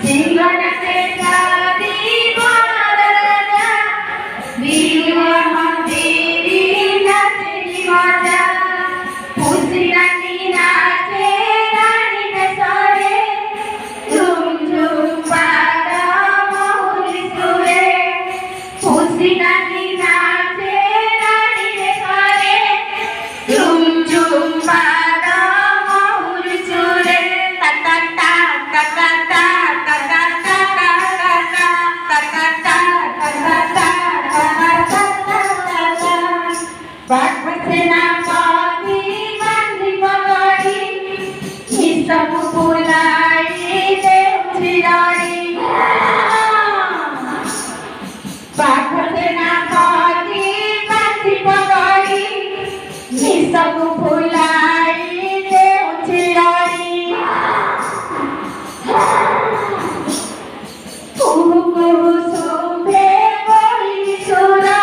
जीवनते जाती बाळाला विवाहांतेरी नाचली माझ्या पुसरांनी नाचे राणीने सारे झुम झुम पादा माहुली सुरे पुसरांनी नाचे राणीने सारे झुम झुम पादा माहुली सुरे ता ता ता ता ता बागवतना पाती बांधी पगड़ी सब फुलाई देवची डाळी बागवतना पाती बांधी पगड़ी सब फुलाई देवची डाळी कुहू सुंभे बोली सुरा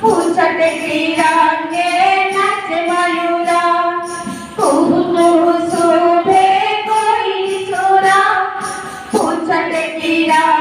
पूछते तिरंगे नाचे मयूरा कुहू सुंभे कोई सुरा पूछते तिरंगे